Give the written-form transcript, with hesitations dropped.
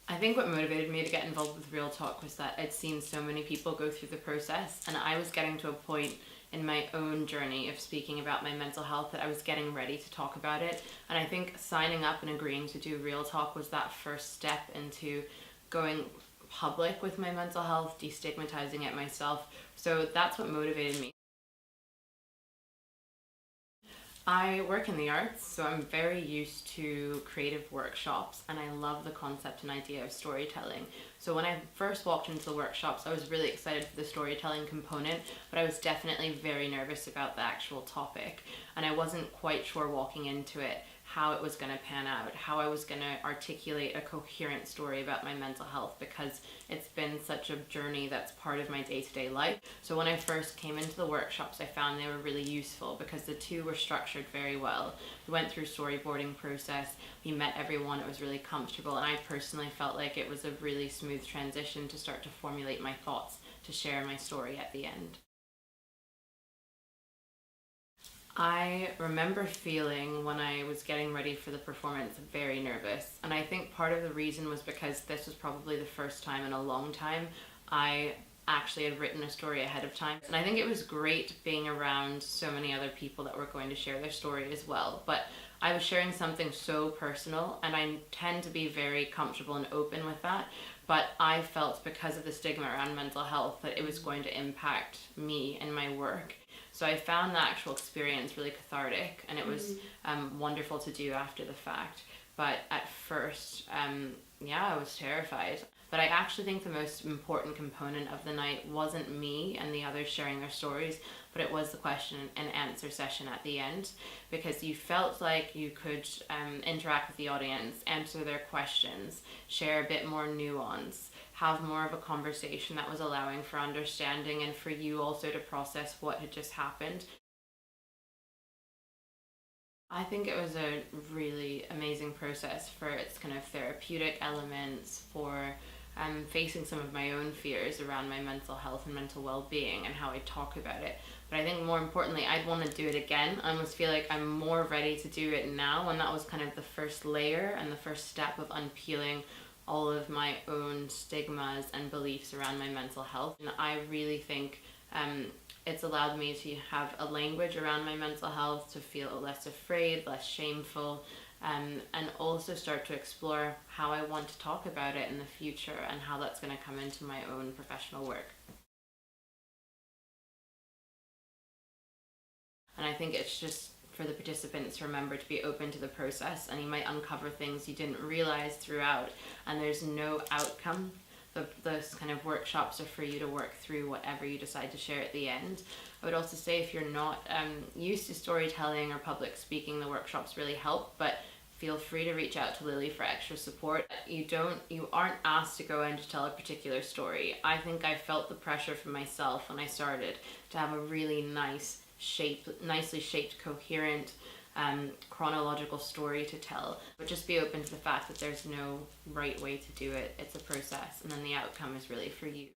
I think what motivated me to get involved with Real Talk was that I'd seen so many people go through the process, and I was getting to a point in my own journey of speaking about my mental health that I was getting ready to talk about it. And I think signing up and agreeing to do Real Talk was that first step into going public with my mental health, destigmatizing it myself. So that's what motivated me. I work in the arts, so I'm very used to creative workshops, and I love the concept and idea of storytelling. So when I first walked into the workshops, I was really excited for the storytelling component, but I was definitely very nervous about the actual topic, and I wasn't quite sure walking into it how it was going to pan out, how I was going to articulate a coherent story about my mental health, because it's been such a journey that's part of my day-to-day life. So when I first came into the workshops, I found they were really useful because the two were structured very well. We went through storyboarding process, we met everyone, it was really comfortable, and I personally felt like it was a really smooth transition to start to formulate my thoughts, to share my story at the end. I remember feeling when I was getting ready for the performance very nervous, and I think part of the reason was because this was probably the first time in a long time I actually had written a story ahead of time. And I think it was great being around so many other people that were going to share their story as well. But I was sharing something so personal, and I tend to be very comfortable and open with that. But I felt, because of the stigma around mental health, that it was going to impact me and my work. So I found the actual experience really cathartic, and it was wonderful to do after the fact. But at first, I was terrified. But I actually think the most important component of the night wasn't me and the others sharing their stories, but it was the question and answer session at the end, because you felt like you could interact with the audience, answer their questions, share a bit more nuance, have more of a conversation that was allowing for understanding and for you also to process what had just happened. I think it was a really amazing process for its kind of therapeutic elements, for facing some of my own fears around my mental health and mental well-being and how I talk about it. But I think more importantly, I'd want to do it again. I almost feel like I'm more ready to do it now, and that was kind of the first layer and the first step of unpeeling all of my own stigmas and beliefs around my mental health. And I really think it's allowed me to have a language around my mental health, to feel less afraid, less shameful, and also start to explore how I want to talk about it in the future and how that's going to come into my own professional work. And I think it's just for the participants to remember to be open to the process, and you might uncover things you didn't realize throughout, and there's no outcome. Those kind of workshops are for you to work through whatever you decide to share at the end. I would also say, if you're not used to storytelling or public speaking, the workshops really help, but feel free to reach out to Lily for extra support. You aren't asked to go in to tell a particular story. I think I felt the pressure from myself when I started to have a really nicely shaped, coherent, chronological story to tell. But just be open to the fact that there's no right way to do it. It's a process, and then the outcome is really for you.